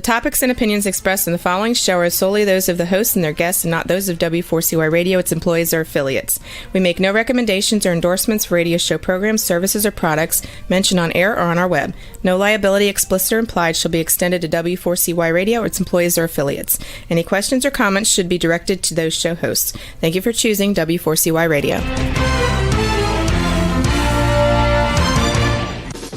topics and opinions expressed in the following show are solely those of the hosts and their guests and not those of W4CY Radio, its employees, or affiliates. We make no recommendations or endorsements for radio show programs, services, or products mentioned on air or on our web. No liability, explicit or implied, shall be extended to W4CY Radio or its employees or affiliates. Any questions or comments should be directed to those show hosts. Thank you for choosing W4CY Radio.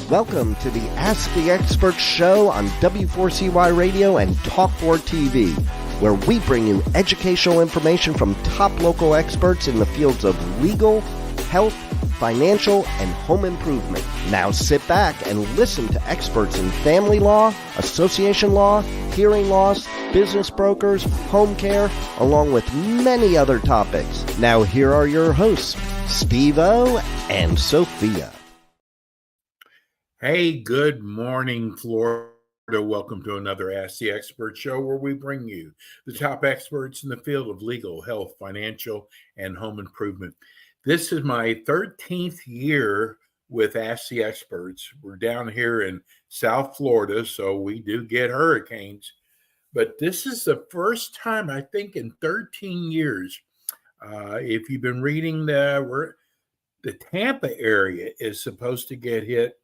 Welcome to the Ask the Expert show on W4CY Radio and Talk4 TV, where we bring you educational information from top local experts in the fields of legal, health, financial, and home improvement. Now sit back and listen to experts in family law, association law, hearing loss, business brokers, home care, along with many other topics. Now here are your hosts, Steve-O and Sophia. Hey, good morning, Florida. Welcome to another Ask the Expert show where we bring you the top experts in the field of legal, health, financial, and home improvement. This is my 13th year with Ask the Experts. We're down here in South Florida, so we do get hurricanes. But this is the first time, I think, in 13 years, if you've been reading the Tampa area is supposed to get hit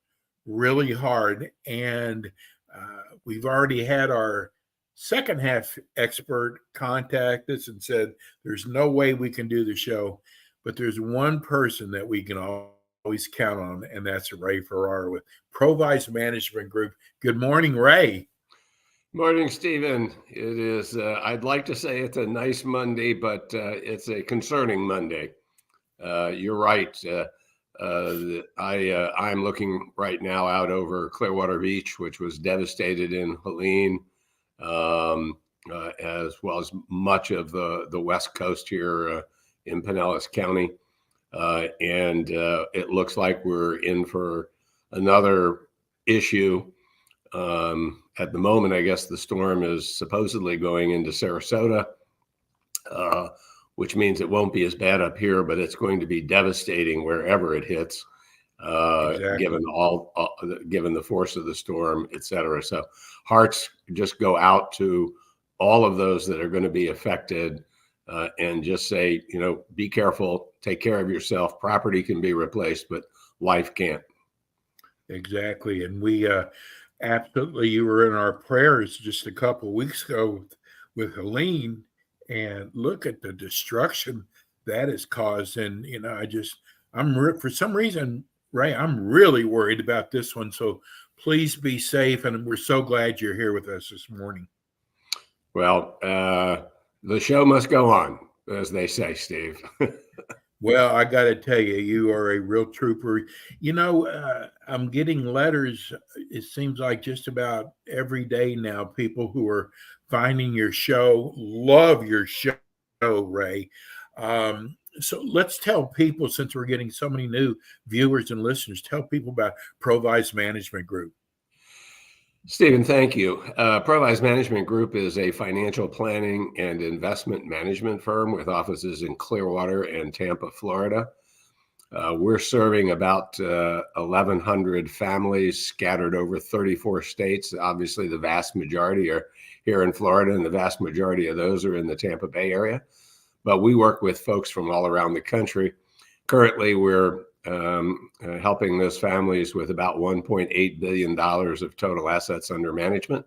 really hard, and we've already had our second half expert contact us and said there's no way we can do the show, but there's one person that we can always count on, and that's Ray Ferrara with Provise Management Group. Good morning, Ray. Morning, Stephen. It is I'd like to say it's a nice Monday, but it's a concerning Monday. You're right. I'm looking right now out over Clearwater Beach, which was devastated in Helene, as well as much of the west coast here in Pinellas County. And it looks like we're in for another issue. At the moment, I guess the storm is supposedly going into Sarasota, which means it won't be as bad up here, but it's going to be devastating wherever it hits, exactly. given the force of the storm, et cetera. So hearts just go out to all of those that are going to be affected, and just say, be careful, take care of yourself. Property can be replaced, but life can't. Exactly. And we absolutely, you were in our prayers just a couple of weeks ago with Helene. And look at the destruction that has caused. And, for some reason, Ray, I'm really worried about this one. So please be safe. And we're so glad you're here with us this morning. Well, the show must go on, as they say, Steve. Well, I got to tell you, you are a real trooper. I'm getting letters, it seems like just about every day now, people who are finding your show, love your show, Ray. So let's tell people, since we're getting so many new viewers and listeners, tell people about Provise Management Group. Stephen, thank you. Provise Management Group is a financial planning and investment management firm with offices in Clearwater and Tampa, Florida. We're serving about 1,100 families scattered over 34 states. Obviously, the vast majority are here in Florida, and the vast majority of those are in the Tampa Bay area. But we work with folks from all around the country. Currently, we're helping those families with about $1.8 billion of total assets under management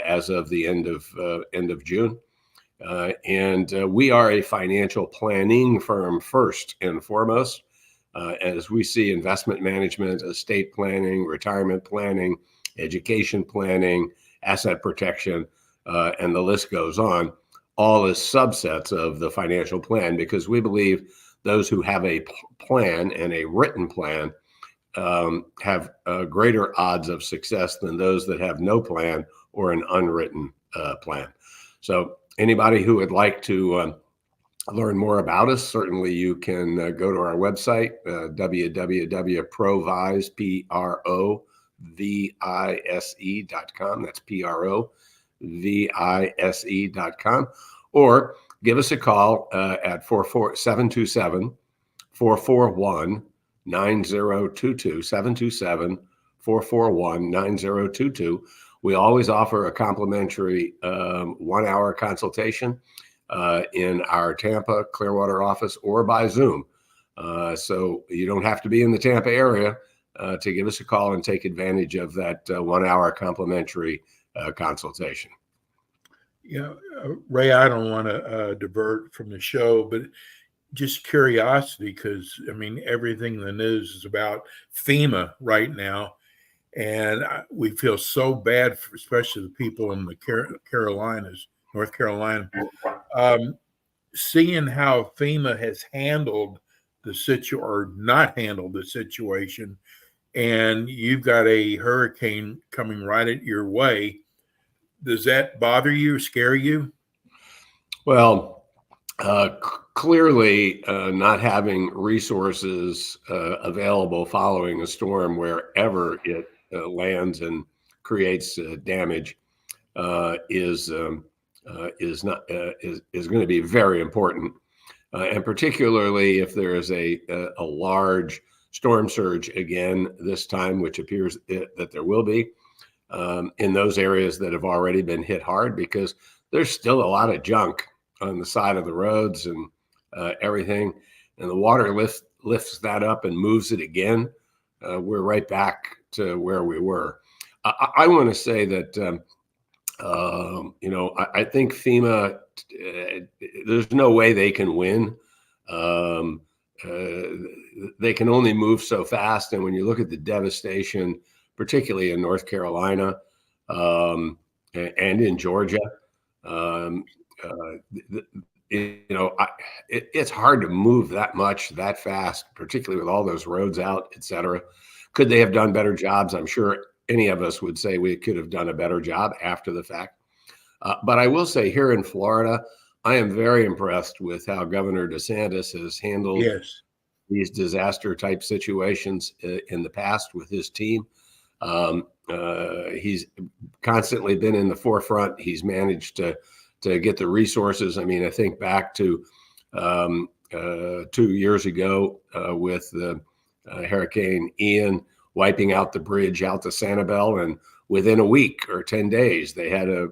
as of the end of June. And we are a financial planning firm first and foremost. As we see investment management, estate planning, retirement planning, education planning, asset protection, and the list goes on, all as subsets of the financial plan, because we believe those who have a plan and a written plan have greater odds of success than those that have no plan or an unwritten plan. So anybody who would like to learn more about us, certainly you can go to our website, www.provise.com. That's PROVISE.com. Or give us a call at 727-441-9022, 727-441-9022. We always offer a complimentary 1-hour consultation in our Tampa Clearwater office or by Zoom. So you don't have to be in the Tampa area to give us a call and take advantage of that 1-hour complimentary consultation. Yeah, Ray, I don't want to divert from the show, but just curiosity, because I mean, everything in the news is about FEMA right now. And we feel so bad for especially the people in the Carolinas, North Carolina, seeing how FEMA has handled the situation or not handled the situation. And you've got a hurricane coming right at your way. Does that bother you, scare you? Well, clearly not having resources available following a storm wherever it lands and creates damage is going to be very important, and particularly if there is a large storm surge again this time, which appears that there will be in those areas that have already been hit hard, because there's still a lot of junk on the side of the roads and everything, and the water lifts that up and moves it again. We're right back to where we were. I want to say that, I think FEMA, there's no way they can win. They can only move so fast. And when you look at the devastation, particularly in North Carolina and in Georgia, it's hard to move that much that fast, particularly with all those roads out, et cetera. Could they have done better jobs? I'm sure any of us would say we could have done a better job after the fact. But I will say, here in Florida, I am very impressed with how Governor DeSantis has handled these disaster type situations in the past with his team. He's constantly been in the forefront. He's managed to get the resources. I mean, I think back to 2 years ago with the Hurricane Ian wiping out the bridge out to Sanibel, and within a week or 10 days, they had a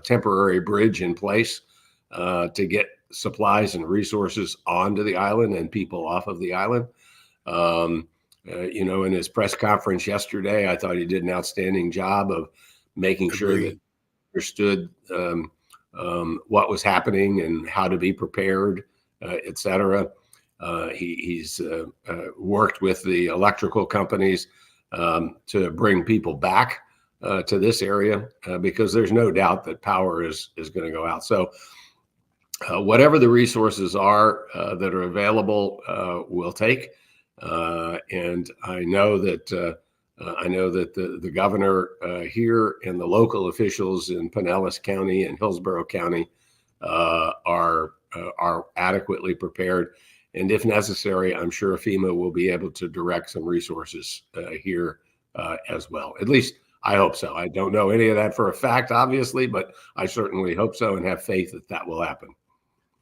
temporary bridge in place to get supplies and resources onto the island and people off of the island. In his press conference yesterday, I thought he did an outstanding job of making sure that he understood what was happening and how to be prepared, et cetera. He's worked with the electrical companies to bring people back to this area because there's no doubt that power is going to go out. So whatever the resources are that are available, we'll take. And I know that the governor here and the local officials in Pinellas County and Hillsborough County are adequately prepared. And if necessary, I'm sure FEMA will be able to direct some resources here as well. At least I hope so. I don't know any of that for a fact, obviously, but I certainly hope so and have faith that that will happen.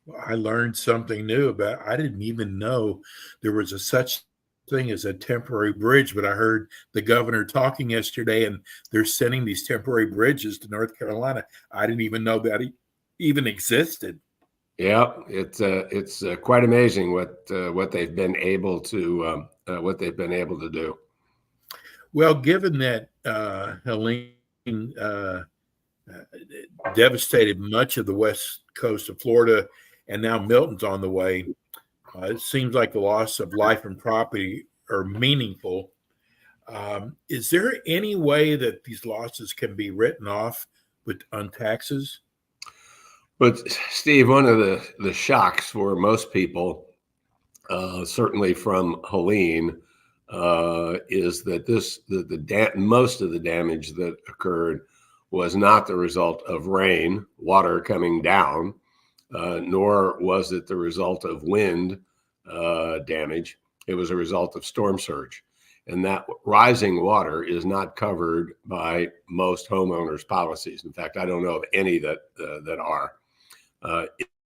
Well, I learned something new I didn't even know there was a such thing as a temporary bridge, but I heard the governor talking yesterday, and they're sending these temporary bridges to North Carolina. I didn't even know that even existed. Yeah, it's quite amazing what they've been able to do. Well, given that Helene devastated much of the west coast of Florida, and now Milton's on the way, it seems like the loss of life and property are meaningful. Is there any way that these losses can be written off on taxes? But Steve, one of the shocks for most people, certainly from Helene, is that most of the damage that occurred was not the result of rain, water coming down, nor was it the result of wind damage. It was a result of storm surge. And that rising water is not covered by most homeowners' policies. In fact, I don't know of any that are.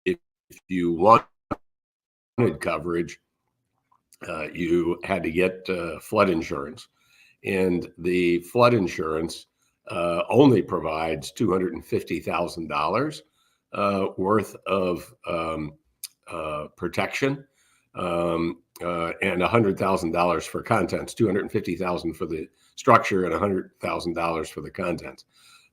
If you wanted coverage, you had to get flood insurance, and the flood insurance only provides $250,000 worth of protection, and $100,000 for contents, $250,000 for the structure and $100,000 for the contents.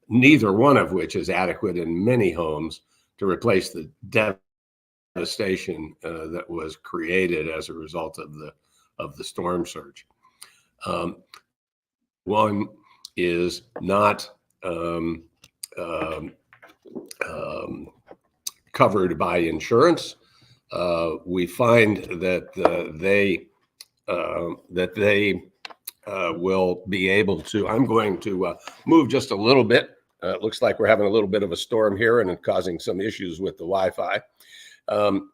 Neither one of which is adequate in many homes to replace the devastation that was created as a result of the storm surge. One is not covered by insurance. We find that they will be able to. I'm going to move just a little bit. It looks like we're having a little bit of a storm here and causing some issues with the Wi-Fi.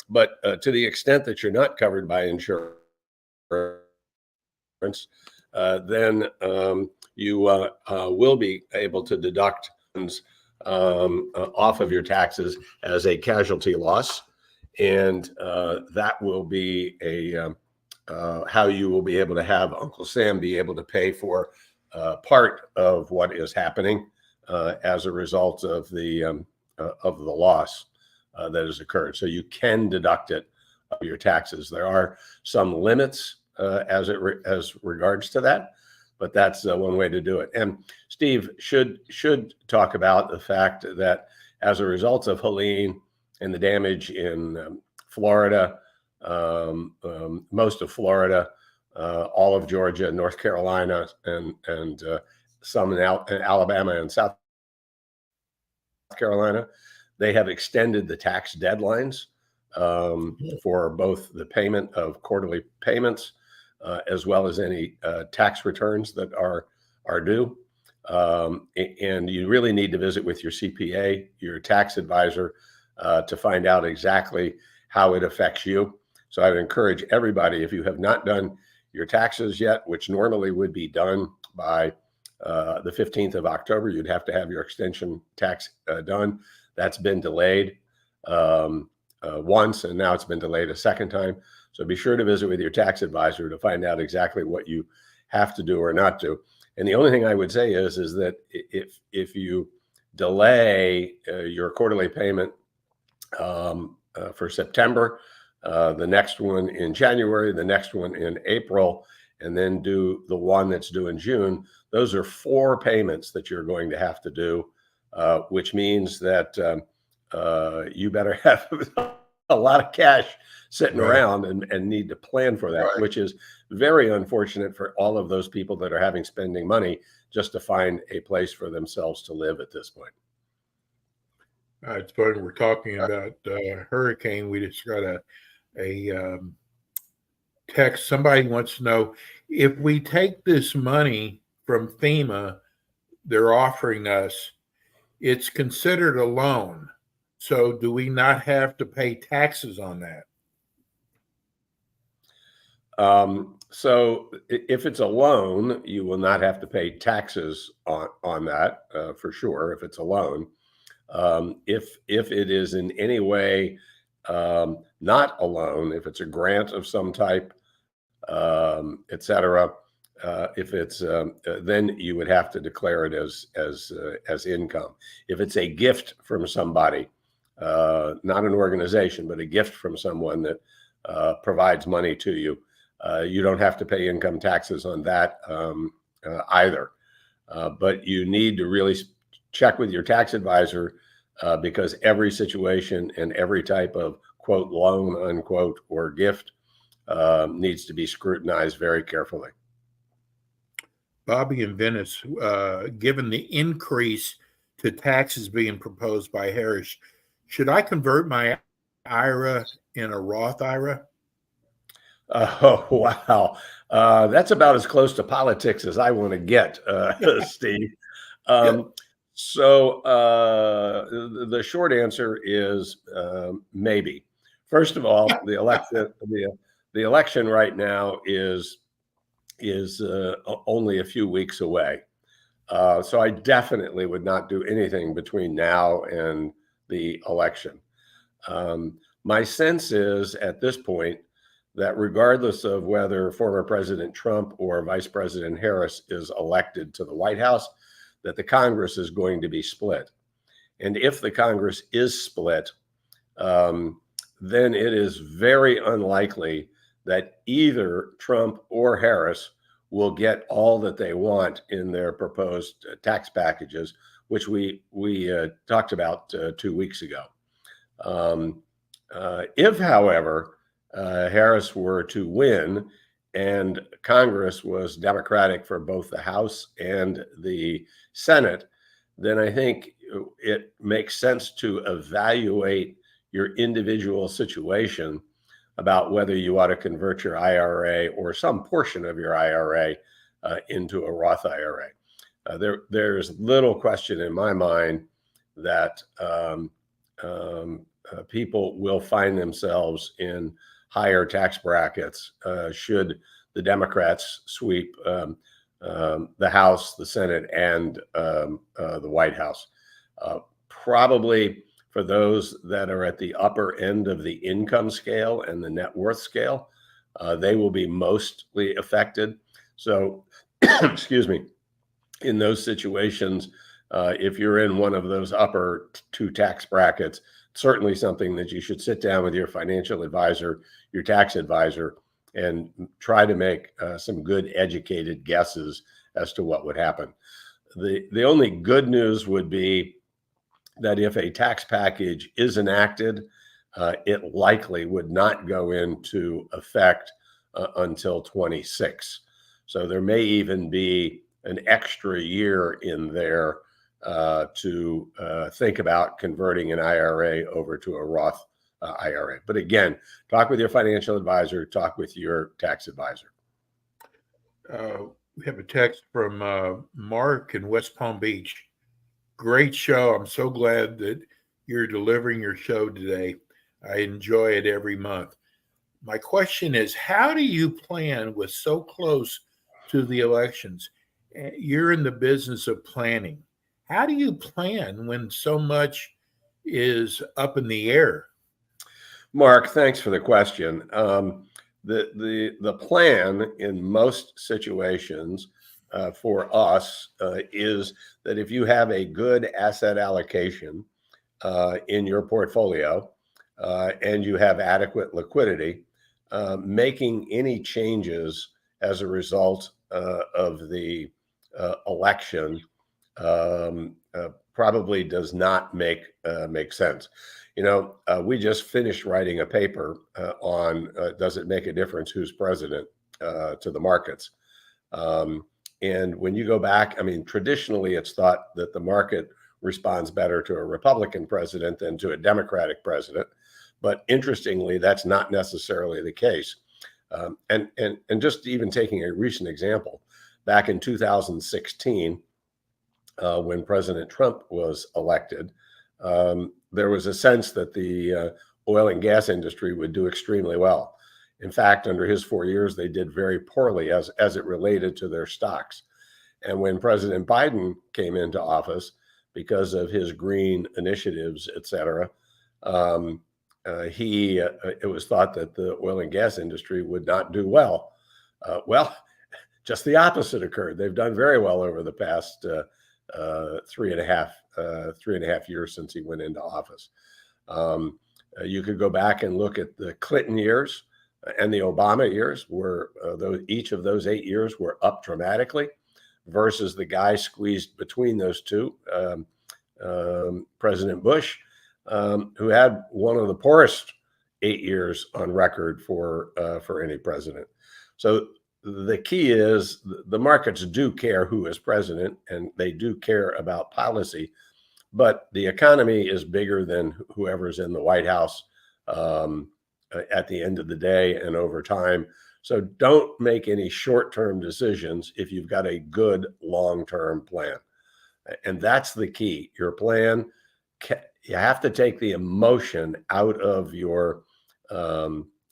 But to the extent that you're not covered by insurance, then you will be able to deduct off of your taxes as a casualty loss, and that will be how you will be able to have Uncle Sam be able to pay for part of what is happening as a result of the loss that has occurred. So you can deduct it of your taxes. There are some limits as regards to that, but that's one way to do it. And Steve should talk about the fact that as a result of Helene and the damage in Florida, most of Florida, all of Georgia, North Carolina, and some in Alabama and South Carolina, they have extended the tax deadlines for both the payment of quarterly payments as well as any tax returns that are due. And you really need to visit with your CPA, your tax advisor, to find out exactly how it affects you. So I would encourage everybody, if you have not done your taxes yet, which normally would be done by the 15th of October, you'd have to have your extension tax done. That's been delayed once, and now it's been delayed a second time. So be sure to visit with your tax advisor to find out exactly what you have to do or not do. And the only thing I would say is that if you delay your quarterly payment for September, the next one in January, the next one in April, and then do the one that's due in June, those are 4 payments that you're going to have to do, which means that you better have a lot of cash sitting around and need to plan for that, which is very unfortunate for all of those people that are having spending money just to find a place for themselves to live at this point. It's funny, we're talking about hurricane. We just got a text. Somebody wants to know, if we take this money from FEMA they're offering us, it's considered a loan. So do we not have to pay taxes on that? So if it's a loan, you will not have to pay taxes on that for sure, if it's a loan. If it is in any way not a loan, if it's a grant of some type, et cetera, if it's then you would have to declare it as income. If it's a gift from somebody, not an organization, but a gift from someone that provides money to you, you don't have to pay income taxes on that either. But you need to really check with your tax advisor because every situation and every type of quote loan unquote or gift needs to be scrutinized very carefully. Bobby in Venice, given the increase to taxes being proposed by Harris, should I convert my IRA in a Roth IRA? Oh, wow. That's about as close to politics as I want to get, Steve. So the short answer is maybe. First of all, the election right now is only a few weeks away. So I definitely would not do anything between now and the election. My sense is at this point that regardless of whether former President Trump or Vice President Harris is elected to the White House, that the Congress is going to be split. And if the Congress is split, then it is very unlikely that either Trump or Harris will get all that they want in their proposed tax packages, which we talked about 2 weeks ago. If, however, Harris were to win and Congress was Democratic for both the House and the Senate, then I think it makes sense to evaluate your individual situation about whether you ought to convert your IRA or some portion of your IRA into a Roth IRA. There's little question in my mind that people will find themselves in higher tax brackets should the Democrats sweep the House, the Senate, and the White House. Probably for those that are at the upper end of the income scale and the net worth scale, they will be mostly affected. So, excuse me, in those situations, if you're in one of those upper two tax brackets, certainly something that you should sit down with your financial advisor, your tax advisor, and try to make some good educated guesses as to what would happen. The only good news would be that if a tax package is enacted, it likely would not go into effect until 26. So there may even be an extra year in there to think about converting an IRA over to a Roth IRA. But again, talk with your financial advisor, talk with your tax advisor. We have a text from Mark in West Palm Beach. Great show. I'm so glad that you're delivering your show today. I enjoy it every month. My question is, how do you plan with so close to the elections? You're in the business of planning. How do you plan when so much is up in the air? Mark, thanks for the question. The plan in most situations for us is that if you have a good asset allocation in your portfolio and you have adequate liquidity, making any changes as a result of the election probably does not make sense. We just finished writing a paper on does it make a difference who's president to the markets? And when you go back, traditionally it's thought that the market responds better to a Republican president than to a Democratic president. But interestingly, that's not necessarily the case. And just even taking a recent example, back in 2016, when President Trump was elected, there was a sense that the oil and gas industry would do extremely well. In fact, under his 4 years, they did very poorly as it related to their stocks. And when President Biden came into office, because of his green initiatives, et cetera, it was thought that the oil and gas industry would not do well. Well, just the opposite occurred. They've done very well over the past 3.5 years since he went into office. You could go back and look at the Clinton years and the Obama years, where each of those 8 years were up dramatically, versus the guy squeezed between those two, President Bush, who had one of the poorest 8 years on record for any president. So the key is the markets do care who is president, and they do care about policy, but the economy is bigger than whoever's in the White House at the end of the day and over time. So don't make any short-term decisions if you've got a good long-term plan. And that's the key. Your plan, you have to take the emotion out of your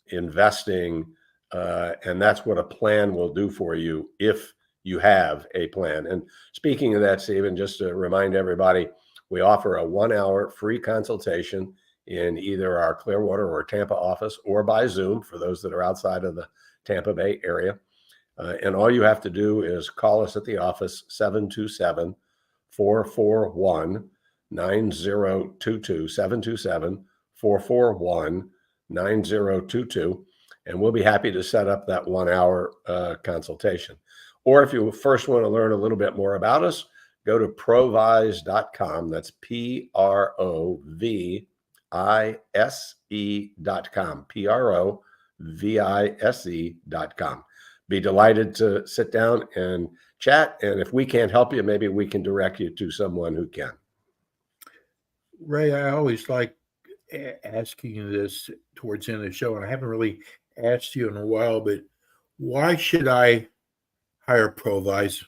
investing, and that's what a plan will do for you if you have a plan. And speaking of that, Stephen, just to remind everybody, we offer a 1-hour free consultation in either our Clearwater or Tampa office or by Zoom for those that are outside of the Tampa Bay area. And all you have to do is call us at the office, 727-441-9022, 727-441-9022, and we'll be happy to set up that 1 hour consultation. Or if you first want to learn a little bit more about us, go to provise.com. That's PROVISE.com, PROVISE.com. Be delighted to sit down and chat. And if we can't help you, maybe we can direct you to someone who can. Ray, I always like asking you this towards the end of the show, and I haven't really asked you in a while, but why should I hire Provise?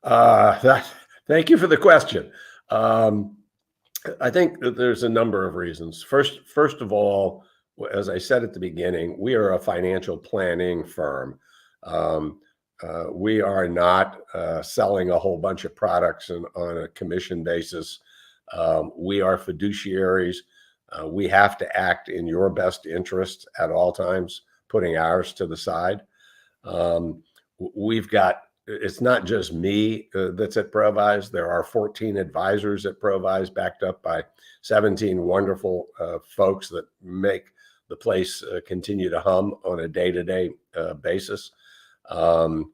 Thank you for the question. I think that there's a number of reasons. First of all, as I said at the beginning, we are a financial planning firm. We are not selling a whole bunch of products on a commission basis. We are fiduciaries. We have to act in your best interest at all times, putting ours to the side. It's not just me that's at Provise. There are 14 advisors at Provise, backed up by 17 wonderful folks that make the place continue to hum on a day-to-day basis. And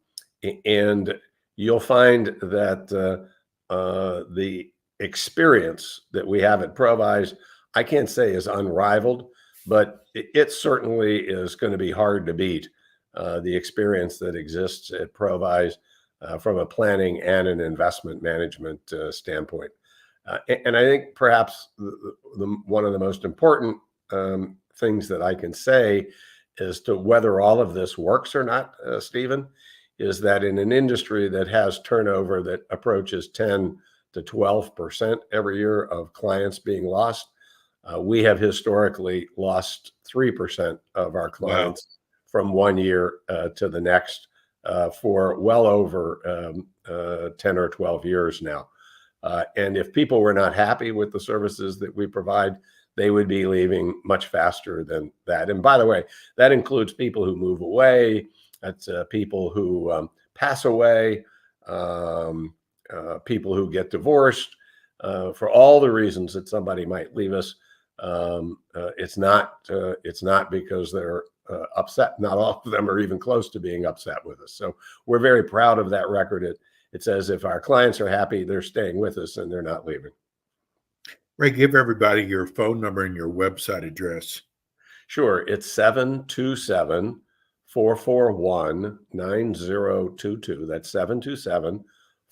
you'll find that the experience that we have at Provise, I can't say is unrivaled, but it certainly is going to be hard to beat. The experience that exists at Provise from a planning and an investment management standpoint. And I think perhaps one of the most important things that I can say as to whether all of this works or not, Stephen, is that in an industry that has turnover that approaches 10 to 12% every year of clients being lost, we have historically lost 3% of our clients. Wow. From 1 year to the next for well over 10 or 12 years now. And if people were not happy with the services that we provide, they would be leaving much faster than that. And by the way, that includes people who move away, that's people who pass away, people who get divorced, for all the reasons that somebody might leave us. It's not because they're upset. Not all of them are even close to being upset with us. So we're very proud of that record. It says if our clients are happy, they're staying with us and they're not leaving. Ray, give everybody your phone number and your website address. Sure. It's 727-441-9022. That's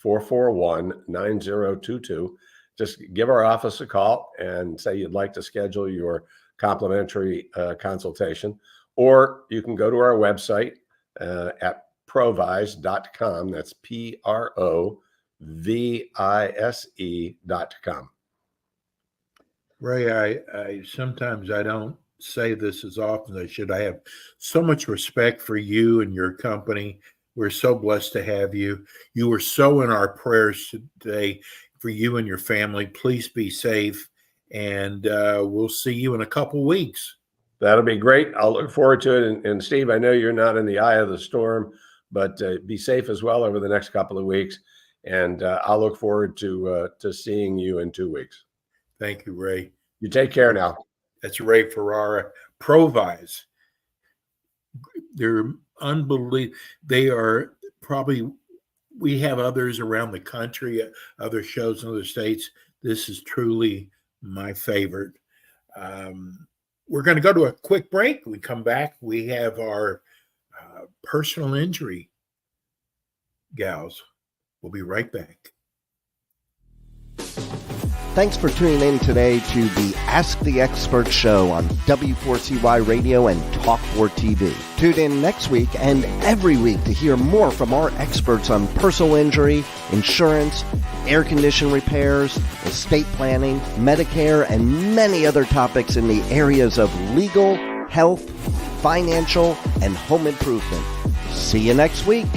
727-441-9022. Just give our office a call and say you'd like to schedule your complimentary consultation. Or you can go to our website at provise.com. That's PROVISE.com. Ray, I sometimes I don't say this as often as I should. I have so much respect for you and your company. We're so blessed to have you. You were so in our prayers today for you and your family. Please be safe, and we'll see you in a couple weeks. That'll be great. I'll look forward to it. And Steve, I know you're not in the eye of the storm, but be safe as well over the next couple of weeks. And I'll look forward to seeing you in 2 weeks. Thank you, Ray. You take care now. That's Ray Ferrara, Provise. They're unbelievable. They are probably, we have others around the country, other shows in other states. This is truly my favorite. We're going to go to a quick break. When we come back, we have our personal injury gals. We'll be right back. Thanks for tuning in today to the Ask the Expert show on W4CY Radio and Talk4 TV. Tune in next week and every week to hear more from our experts on personal injury, insurance, air condition repairs, estate planning, Medicare, and many other topics in the areas of legal, health, financial, and home improvement. See you next week.